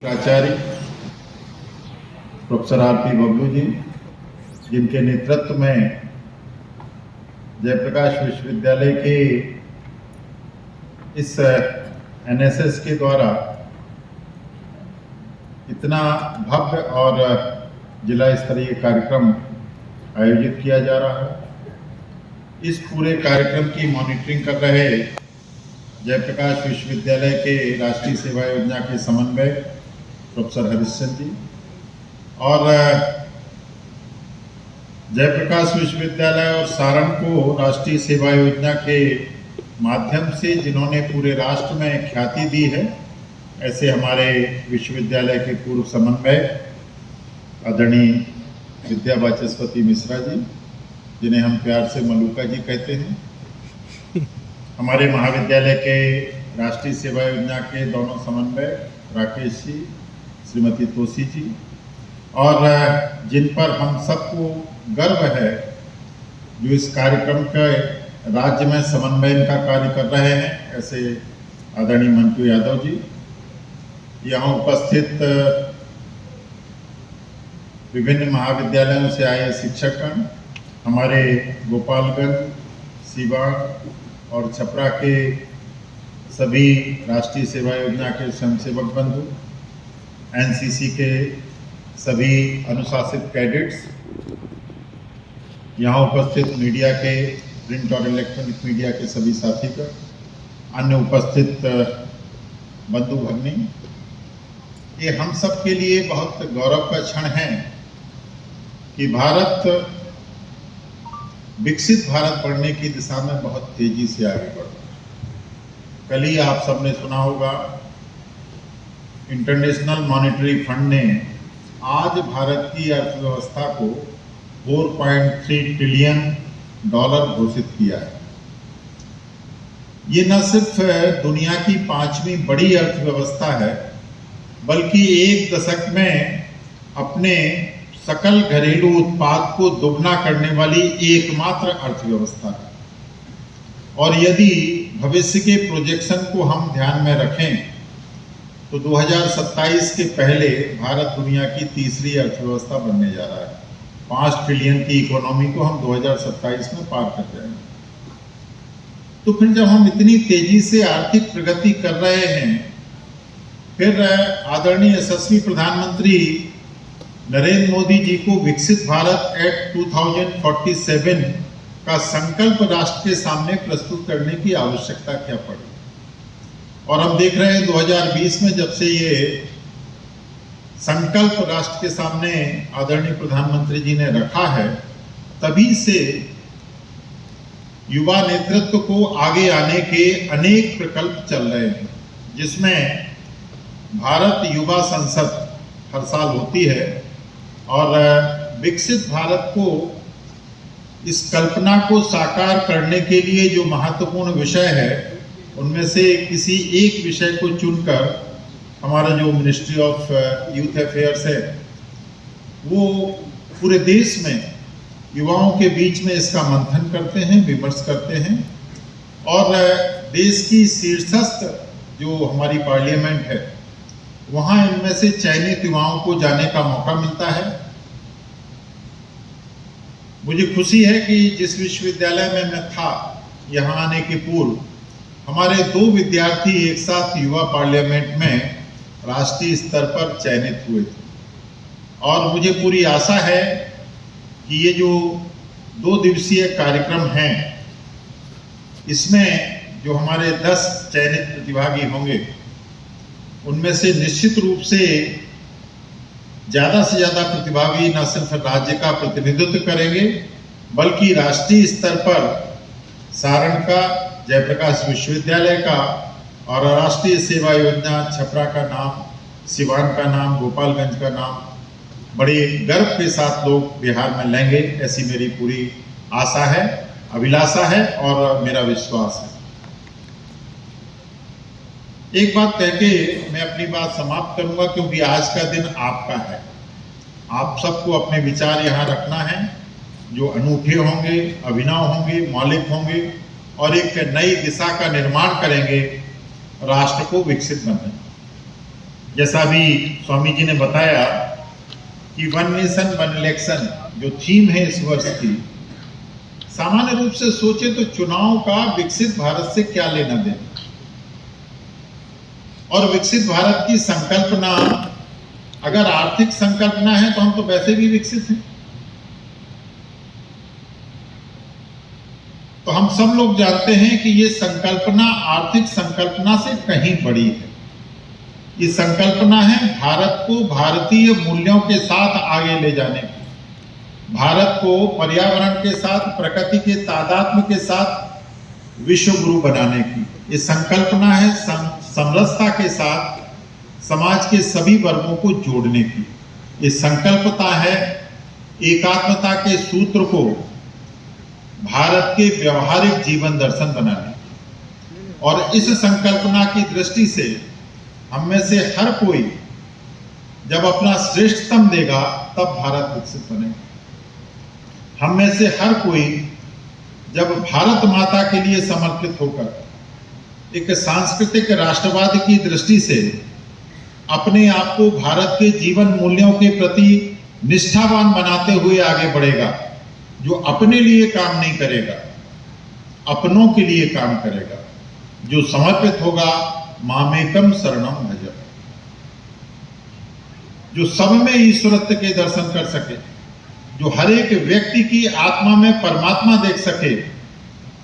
प्राचार्य professor RP. Bablu ji, जिनके नेतृत्व में जयप्रकाश विश्वविद्यालय के इस एनएसएस के द्वारा इतना भव्य और जिला स्तरीय कार्यक्रम आयोजित किया जा रहा है। इस पूरे कार्यक्रम की मॉनिटरिंग कर रहे जयप्रकाश विश्वविद्यालय के राष्ट्रीय सेवा योजना के समन्वयक प्रोफेसर हरिश्चंद्र जी और जयप्रकाश विश्वविद्यालय और सारण को राष्ट्रीय सेवा योजना के माध्यम से जिन्होंने पूरे राष्ट्र में ख्याति दी है, ऐसे हमारे विश्वविद्यालय के पूर्व समन्वयक आदरणीय विद्या वाचस्पति मिश्रा जी, जिन्हें हम प्यार से मलूका जी कहते हैं, हमारे महाविद्यालय के राष्ट्रीय सेवा योजना के दोनों समन्वयक राकेश जी, श्रीमती तोसी जी, और जिन पर हम सबको गर्व है जो इस कार्यक्रम के राज्य में समन्वयन का कार्य कर रहे हैं, ऐसे आदरणीय मंटू यादव जी, यहाँ उपस्थित विभिन्न महाविद्यालयों से आए शिक्षकगण, हमारे गोपालगंज, सीवान और छपरा के सभी राष्ट्रीय सेवा योजना के स्वयंसेवक बंधु, एनसीसी के सभी अनुशासित कैडेट्स, यहाँ उपस्थित मीडिया के प्रिंट और इलेक्ट्रॉनिक मीडिया के सभी साथीगण, अन्य उपस्थित बंधु भगिनी, ये हम सब के लिए बहुत गौरव का क्षण है कि भारत विकसित भारत बनने की दिशा में बहुत तेजी से आगे बढ़ रहा है। कल ही आप सबने सुना होगा, इंटरनेशनल मॉनेटरी फंड ने आज भारत की अर्थव्यवस्था को 4.3 ट्रिलियन डॉलर घोषित किया है। ये न सिर्फ दुनिया की 5वीं बड़ी अर्थव्यवस्था है, बल्कि एक दशक में अपने सकल घरेलू उत्पाद को दोगुना करने वाली एकमात्र अर्थव्यवस्था है। और यदि भविष्य के प्रोजेक्शन को हम ध्यान में रखें तो 2027 के पहले भारत दुनिया की तीसरी अर्थव्यवस्था बनने जा रहा है। 5 ट्रिलियन की इकोनॉमी को हम 2027 में पार कर जाएंगे। तो फिर जब हम इतनी तेजी से आर्थिक प्रगति कर रहे हैं, फिर आदरणीय यशस्वी प्रधानमंत्री नरेंद्र मोदी जी को विकसित भारत एट 2047 का संकल्प राष्ट्र के सामने प्रस्तुत करने की आवश्यकता क्या पड़ी। और हम देख रहे हैं 2020 में जब से ये संकल्प राष्ट्र के सामने आदरणीय प्रधानमंत्री जी ने रखा है, तभी से युवा नेतृत्व को आगे आने के अनेक प्रकल्प चल रहे हैं, जिसमें भारत युवा संसद हर साल होती है और विकसित भारत को इस कल्पना को साकार करने के लिए जो महत्वपूर्ण विषय है, उनमें से किसी एक विषय को चुनकर हमारा जो मिनिस्ट्री ऑफ यूथ अफेयर्स है, वो पूरे देश में युवाओं के बीच में इसका मंथन करते हैं, विमर्श करते हैं, और देश की शीर्षस्थ जो हमारी पार्लियामेंट है, वहाँ इनमें से चयनित युवाओं को जाने का मौका मिलता है। मुझे खुशी है कि जिस विश्वविद्यालय में मैं था, यहाँ आने के पूर्व हमारे 2 विद्यार्थी एक साथ युवा पार्लियामेंट में राष्ट्रीय स्तर पर चयनित हुए थे। और मुझे पूरी आशा है कि ये जो 2 दिवसीय कार्यक्रम हैं, इसमें जो हमारे 10 चयनित प्रतिभागी होंगे, उनमें से निश्चित रूप से ज़्यादा से ज़्यादा प्रतिभागी न सिर्फ राज्य का प्रतिनिधित्व करेंगे, बल्कि राष्ट्रीय स्तर पर सारण का, जयप्रकाश विश्वविद्यालय का और राष्ट्रीय सेवा योजना छपरा का नाम, सिवान का नाम, गोपालगंज का नाम बड़े गर्व के साथ लोग बिहार में लेंगे, ऐसी मेरी पूरी आशा है, अभिलाषा है और मेरा विश्वास है। एक बात कह के मैं अपनी बात समाप्त करूंगा, क्योंकि आज का दिन आपका है। आप सबको अपने विचार यहाँ रखना है, जो अनूठे होंगे, अभिनव होंगे, मौलिक होंगे और एक नई दिशा का निर्माण करेंगे राष्ट्र को विकसित बनने। जैसा भी स्वामी जी ने बताया कि वन नेशन वन इलेक्शन जो थीम है इस वर्ष की, सामान्य रूप से सोचे तो चुनाव का विकसित भारत से क्या लेना देना, और विकसित भारत की संकल्पना अगर आर्थिक संकल्पना है तो हम तो वैसे भी विकसित हैं। तो हम सब लोग जानते हैं कि ये संकल्पना आर्थिक संकल्पना से कहीं बड़ी है। ये संकल्पना है भारत को भारतीय मूल्यों के साथ आगे ले जाने की, भारत को पर्यावरण के साथ, प्रकृति के तादात्म्य के साथ विश्व गुरु बनाने की। ये संकल्पना है समरसता के साथ समाज के सभी वर्गों को जोड़ने की। ये संकल्पता है एकात्मता के सूत्र को भारत के व्यवहारिक जीवन दर्शन बनाने की। और इस संकल्पना की दृष्टि से हम में से हर कोई जब अपना श्रेष्ठतम देगा तब भारत विकसित बनेगा। हम में से हर कोई जब भारत माता के लिए समर्पित होकर एक सांस्कृतिक राष्ट्रवाद की दृष्टि से अपने आप को भारत के जीवन मूल्यों के प्रति निष्ठावान बनाते हुए आगे बढ़ेगा, जो अपने लिए काम नहीं करेगा, अपनों के लिए काम करेगा, जो समर्पित होगा मामेकम शरणम भज, जो सब में ईश्वरत्व के दर्शन कर सके, जो हर एक व्यक्ति की आत्मा में परमात्मा देख सके,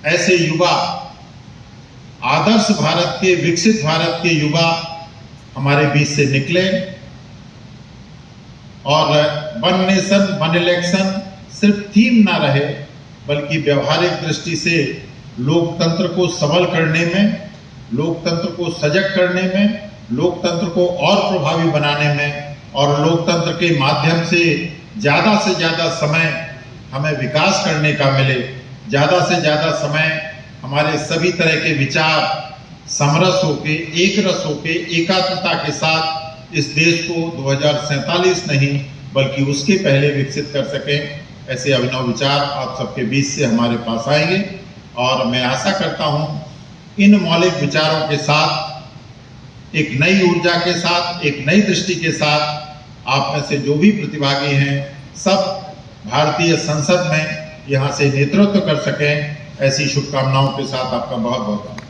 ऐसे युवा, आदर्श भारत के, विकसित भारत के युवा हमारे बीच से निकले और वन नेशन वन इलेक्शन सिर्फ थीम ना रहे, बल्कि व्यवहारिक दृष्टि से लोकतंत्र को सबल करने में, लोकतंत्र को सजग करने में, लोकतंत्र को और प्रभावी बनाने में और लोकतंत्र के माध्यम से ज़्यादा समय हमें विकास करने का मिले, ज़्यादा से ज़्यादा समय हमारे सभी तरह के विचार समरस होके, एक रस होके, एकात्मता के साथ इस देश को 2047 नहीं बल्कि उसके पहले विकसित कर सकें। ऐसे अभिनव विचार आप सबके बीच से हमारे पास आएंगे और मैं आशा करता हूं इन मौलिक विचारों के साथ, एक नई ऊर्जा के साथ, एक नई दृष्टि के साथ आप में से जो भी प्रतिभागी हैं सब भारतीय संसद में यहाँ से नेतृत्व कर सकें। ऐसी शुभकामनाओं के साथ आपका बहुत बहुत धन्यवाद।